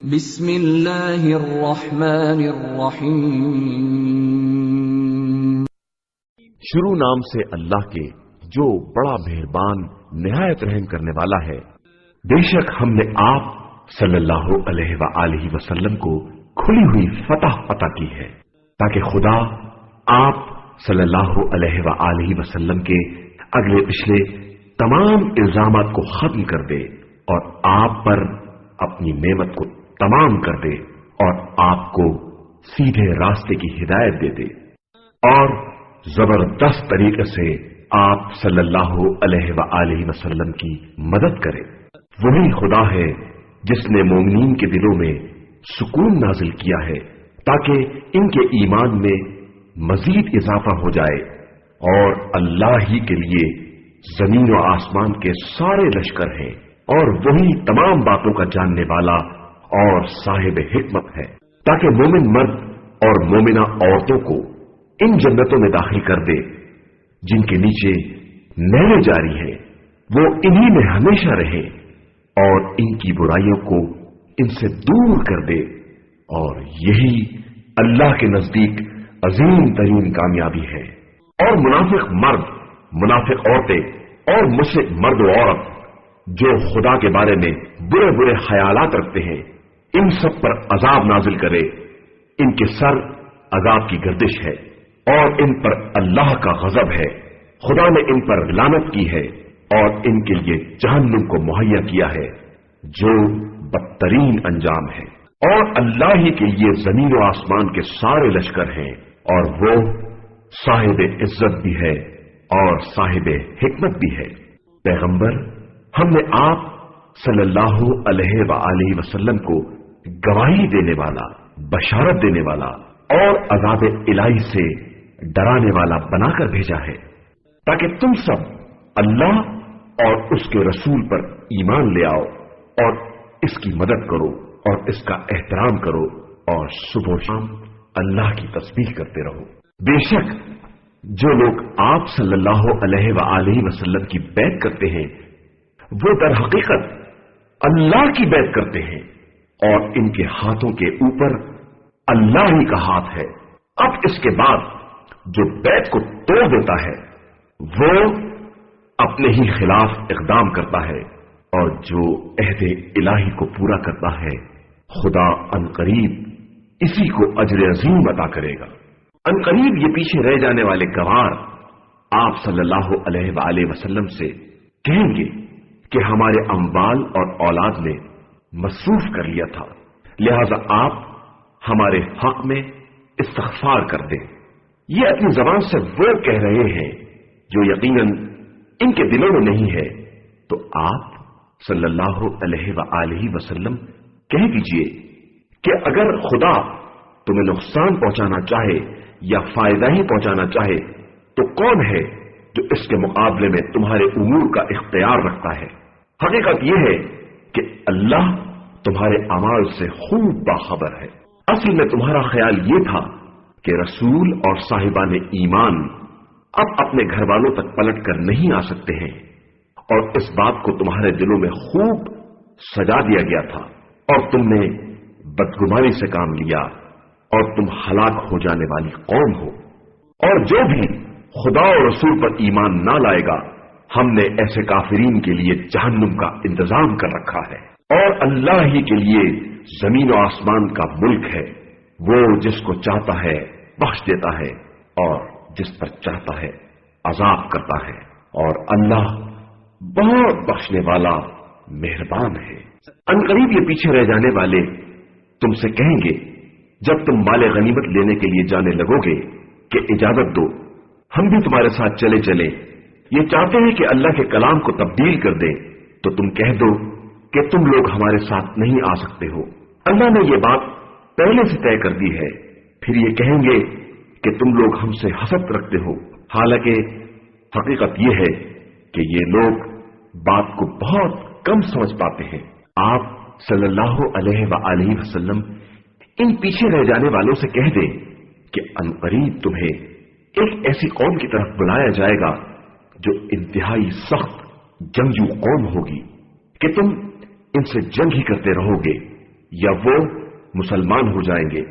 بسم اللہ الرحمن الرحیم۔ شروع نام سے اللہ کے جو بڑا مہربان نہایت رحم کرنے والا ہے۔ بے شک ہم نے آپ صلی اللہ علیہ وآلہ وسلم کو کھلی ہوئی فتح عطا کی ہے تاکہ خدا آپ صلی اللہ علیہ وآلہ وسلم کے اگلے پچھلے تمام الزامات کو ختم کر دے اور آپ پر اپنی نعمت کو تمام کر دے اور آپ کو سیدھے راستے کی ہدایت دے دے اور زبردست طریقے سے آپ صلی اللہ علیہ وآلہ وسلم کی مدد کرے۔ وہی خدا ہے جس نے مومنین کے دلوں میں سکون نازل کیا ہے تاکہ ان کے ایمان میں مزید اضافہ ہو جائے، اور اللہ ہی کے لیے زمین و آسمان کے سارے لشکر ہیں، اور وہی تمام باتوں کا جاننے والا اور صاحب حکمت ہے، تاکہ مومن مرد اور مومنہ عورتوں کو ان جنتوں میں داخل کر دے جن کے نیچے نہریں جاری ہیں، وہ انہی میں ہمیشہ رہیں اور ان کی برائیوں کو ان سے دور کر دے، اور یہی اللہ کے نزدیک عظیم ترین کامیابی ہے۔ اور منافق مرد، منافق عورتیں اور مشرک مرد و عورت جو خدا کے بارے میں برے برے خیالات رکھتے ہیں، ان سب پر عذاب نازل کرے۔ ان کے سر عذاب کی گردش ہے اور ان پر اللہ کا غضب ہے۔ خدا نے ان پر لعنت کی ہے اور ان کے لیے جہنم کو مہیا کیا ہے جو بدترین انجام ہے۔ اور اللہ ہی کے لیے زمین و آسمان کے سارے لشکر ہیں، اور وہ صاحب عزت بھی ہے اور صاحب حکمت بھی ہے۔ پیغمبر، ہم نے آپ صلی اللہ علیہ وآلہ وسلم کو گواہی دینے والا، بشارت دینے والا اور عذاب الہی سے ڈرانے والا بنا کر بھیجا ہے تاکہ تم سب اللہ اور اس کے رسول پر ایمان لے آؤ اور اس کی مدد کرو اور اس کا احترام کرو اور صبح و شام اللہ کی تسبیح کرتے رہو۔ بے شک جو لوگ آپ صلی اللہ علیہ وآلہ وسلم کی بیعت کرتے ہیں وہ در حقیقت اللہ کی بیعت کرتے ہیں، اور ان کے ہاتھوں کے اوپر اللہ ہی کا ہاتھ ہے۔ اب اس کے بعد جو بیعت کو توڑ دیتا ہے وہ اپنے ہی خلاف اقدام کرتا ہے، اور جو عہد الہی کو پورا کرتا ہے خدا عنقریب اسی کو اجر عظیم عطا کرے گا۔ عنقریب یہ پیچھے رہ جانے والے گوار آپ صلی اللہ علیہ وآلہ وسلم سے کہیں گے کہ ہمارے اموال اور اولاد نے مصروف کر لیا تھا، لہذا آپ ہمارے حق میں استغفار کر دیں۔ یہ اپنی زبان سے وہ کہہ رہے ہیں جو یقیناً ان کے دلوں میں نہیں ہے، تو آپ صلی اللہ علیہ وآلہ وسلم کہہ دیجئے کہ اگر خدا تمہیں نقصان پہنچانا چاہے یا فائدہ ہی پہنچانا چاہے تو کون ہے جو اس کے مقابلے میں تمہارے امور کا اختیار رکھتا ہے؟ حقیقت یہ ہے کہ اللہ تمہارے اعمال سے خوب باخبر ہے۔ اصل میں تمہارا خیال یہ تھا کہ رسول اور صاحبان ایمان اب اپنے گھر والوں تک پلٹ کر نہیں آ سکتے ہیں، اور اس بات کو تمہارے دلوں میں خوب سجا دیا گیا تھا، اور تم نے بدگمانی سے کام لیا، اور تم ہلاک ہو جانے والی قوم ہو۔ اور جو بھی خدا اور رسول پر ایمان نہ لائے گا ہم نے ایسے کافرین کے لیے جہنم کا انتظام کر رکھا ہے۔ اور اللہ ہی کے لیے زمین و آسمان کا ملک ہے، وہ جس کو چاہتا ہے بخش دیتا ہے اور جس پر چاہتا ہے عذاب کرتا ہے، اور اللہ بہت بخشنے والا مہربان ہے۔ عنقریب یہ پیچھے رہ جانے والے تم سے کہیں گے جب تم مال غنیمت لینے کے لیے جانے لگو گے کہ اجازت دو، ہم بھی تمہارے ساتھ چلے چلیں۔ یہ چاہتے ہیں کہ اللہ کے کلام کو تبدیل کر دیں، تو تم کہہ دو کہ تم لوگ ہمارے ساتھ نہیں آ سکتے ہو۔ اللہ نے یہ بات پہلے سے طے کر دی ہے، پھر یہ کہیں گے کہ تم لوگ ہم سے حسد رکھتے ہو، حالانکہ حقیقت یہ ہے کہ یہ لوگ بات کو بہت کم سمجھ پاتے ہیں۔ آپ صلی اللہ علیہ وآلہ وسلم ان پیچھے رہ جانے والوں سے کہہ دیں کہ عنقریب تمہیں ایک ایسی قوم کی طرف بلایا جائے گا جو انتہائی سخت جنگجو قوم ہوگی کہ تم ان سے جنگ ہی کرتے رہو گے، یا وہ مسلمان ہو جائیں گے،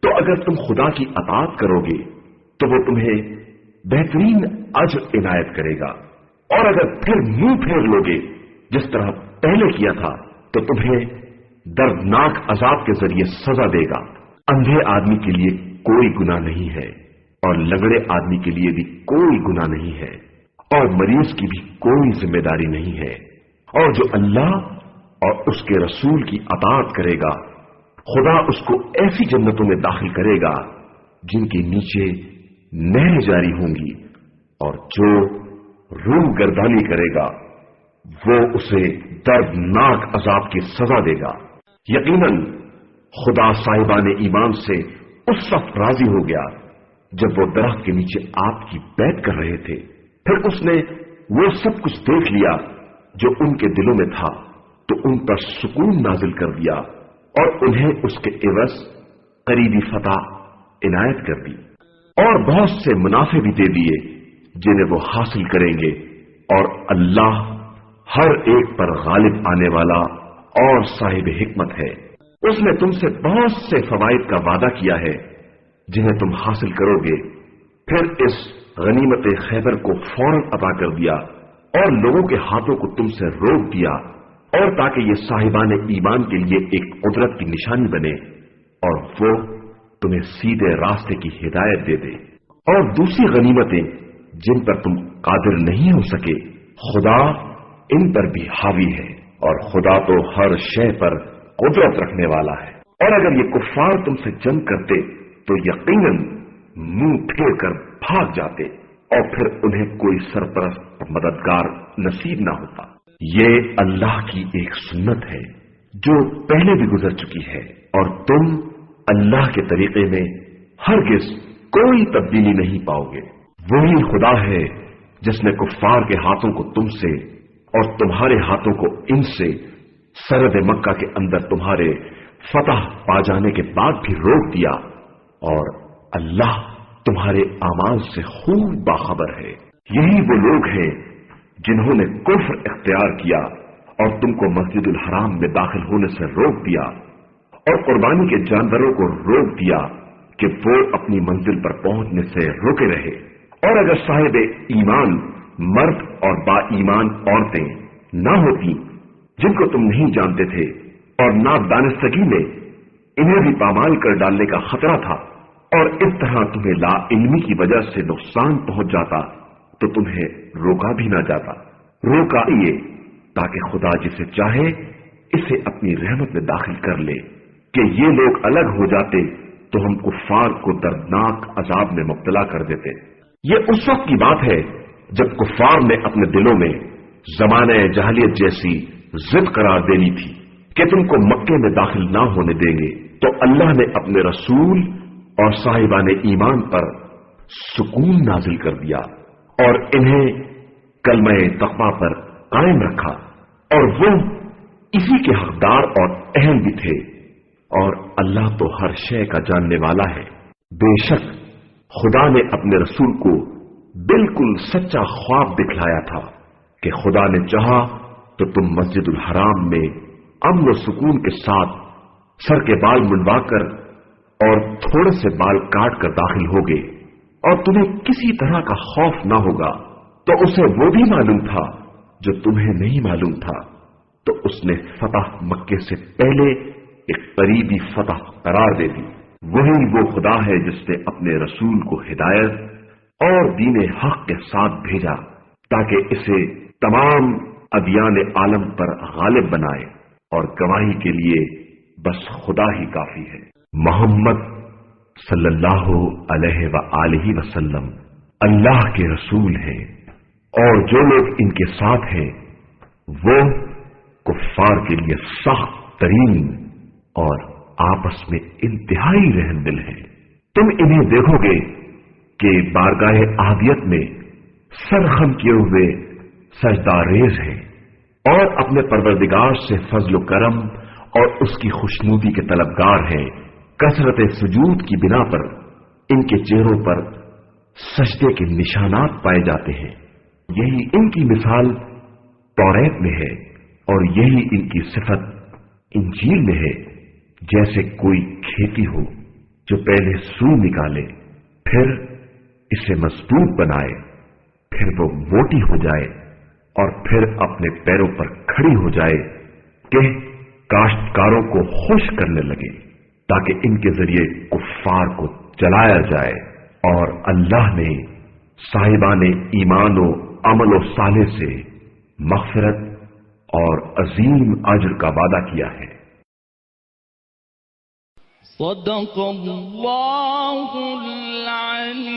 تو اگر تم خدا کی اطاعت کرو گے تو وہ تمہیں بہترین اجر عنایت کرے گا، اور اگر پھر منہ پھیر لو گے جس طرح پہلے کیا تھا تو تمہیں دردناک عذاب کے ذریعے سزا دے گا۔ اندھے آدمی کے لیے کوئی گناہ نہیں ہے اور لنگڑے آدمی کے لیے بھی کوئی گناہ نہیں ہے، اور مریض کی بھی کوئی ذمہ داری نہیں ہے، اور جو اللہ اور اس کے رسول کی اطاعت کرے گا خدا اس کو ایسی جنتوں میں داخل کرے گا جن کے نیچے نہریں جاری ہوں گی، اور جو روح گردانی کرے گا وہ اسے دردناک عذاب کی سزا دے گا۔ یقیناً خدا صاحبان ایمان سے اس وقت راضی ہو گیا جب وہ درخت کے نیچے آپ کی بیعت کر رہے تھے، پھر اس نے وہ سب کچھ دیکھ لیا جو ان کے دلوں میں تھا تو ان پر سکون نازل کر دیا اور انہیں اس کے عوض قریبی فتح عنایت کر دی، اور بہت سے منافع بھی دے دیے جنہیں وہ حاصل کریں گے، اور اللہ ہر ایک پر غالب آنے والا اور صاحب حکمت ہے۔ اس نے تم سے بہت سے فوائد کا وعدہ کیا ہے جنہیں تم حاصل کرو گے، پھر اس غنیمت خیبر کو فوراً عطا کر دیا اور لوگوں کے ہاتھوں کو تم سے روک دیا، اور تاکہ یہ صاحبان ایمان کے لیے ایک قدرت کی نشانی بنے اور وہ تمہیں سیدھے راستے کی ہدایت دے دے۔ اور دوسری غنیمتیں جن پر تم قادر نہیں ہو سکے خدا ان پر بھی حاوی ہے، اور خدا تو ہر شے پر قدرت رکھنے والا ہے۔ اور اگر یہ کفار تم سے جنگ کرتے تو یقیناً منہ پھیر کر بھاگ جاتے، اور پھر انہیں کوئی سرپرست اور مددگار نصیب نہ ہوتا۔ یہ اللہ کی ایک سنت ہے جو پہلے بھی گزر چکی ہے، اور تم اللہ کے طریقے میں ہرگز کوئی تبدیلی نہیں پاؤ گے۔ وہی خدا ہے جس نے کفار کے ہاتھوں کو تم سے اور تمہارے ہاتھوں کو ان سے سرحد مکہ کے اندر تمہارے فتح پا جانے کے بعد بھی روک دیا، اور اللہ تمہارے اعمال سے خوب باخبر ہے۔ یہی وہ لوگ ہیں جنہوں نے کفر اختیار کیا اور تم کو مسجد الحرام میں داخل ہونے سے روک دیا، اور قربانی کے جانوروں کو روک دیا کہ وہ اپنی منزل پر پہنچنے سے روکے رہے۔ اور اگر صاحب ایمان مرد اور با ایمان عورتیں نہ ہوتی جن کو تم نہیں جانتے تھے، اور نہ دانستگی میں انہیں بھی پامال کر ڈالنے کا خطرہ تھا، اور اس طرح تمہیں لا علمی کی وجہ سے نقصان پہنچ جاتا تو تمہیں روکا بھی نہ جاتا۔ روکا یہ تاکہ خدا جسے چاہے اسے اپنی رحمت میں داخل کر لے کہ یہ لوگ الگ ہو جاتے تو ہم کفار کو دردناک عذاب میں مبتلا کر دیتے۔ یہ اس وقت کی بات ہے جب کفار نے اپنے دلوں میں زمانہ جاہلیت جیسی ضد قرار دینی تھی کہ تم کو مکے میں داخل نہ ہونے دیں گے، تو اللہ نے اپنے رسول اور صاحبان ایمان پر سکون نازل کر دیا اور انہیں کلمہ تقویٰ پر قائم رکھا، اور وہ اسی کے حقدار اور اہل بھی تھے، اور اللہ تو ہر شے کا جاننے والا ہے۔ بے شک خدا نے اپنے رسول کو بالکل سچا خواب دکھلایا تھا کہ خدا نے چاہا تو تم مسجد الحرام میں امن و سکون کے ساتھ سر کے بال منڈوا کر اور تھوڑے سے بال کاٹ کر داخل ہوگے، اور تمہیں کسی طرح کا خوف نہ ہوگا۔ تو اسے وہ بھی معلوم تھا جو تمہیں نہیں معلوم تھا، تو اس نے فتح مکے سے پہلے ایک قریبی فتح قرار دے دی۔ وہی وہ خدا ہے جس نے اپنے رسول کو ہدایت اور دین حق کے ساتھ بھیجا تاکہ اسے تمام ادیان عالم پر غالب بنائے، اور گواہی کے لیے بس خدا ہی کافی ہے۔ محمد صلی اللہ علیہ وآلہ وسلم اللہ کے رسول ہیں، اور جو لوگ ان کے ساتھ ہیں وہ کفار کے لیے سخت ترین اور آپس میں انتہائی رحم دل ہیں۔ تم انہیں دیکھو گے کہ بارگاہ عہدیت میں سرخم کیے ہوئے سجدہ ریز ہیں، اور اپنے پروردگار سے فضل و کرم اور اس کی خوشنودی کے طلبگار ہیں۔ کثرت سجود کی بنا پر ان کے چہروں پر سجدے کے نشانات پائے جاتے ہیں۔ یہی ان کی مثال توریت میں ہے، اور یہی ان کی صفت انجیل میں ہے جیسے کوئی کھیتی ہو جو پہلے سوئی نکالے، پھر اسے مضبوط بنائے، پھر وہ موٹی ہو جائے اور پھر اپنے پیروں پر کھڑی ہو جائے کہ کاشتکاروں کو خوش کرنے لگے تاکہ ان کے ذریعے کفار کو جلایا جائے۔ اور اللہ نے صاحبان ایمان و عمل و صالح سے مغفرت اور عظیم اجر کا وعدہ کیا ہے۔ صدق اللہ العلی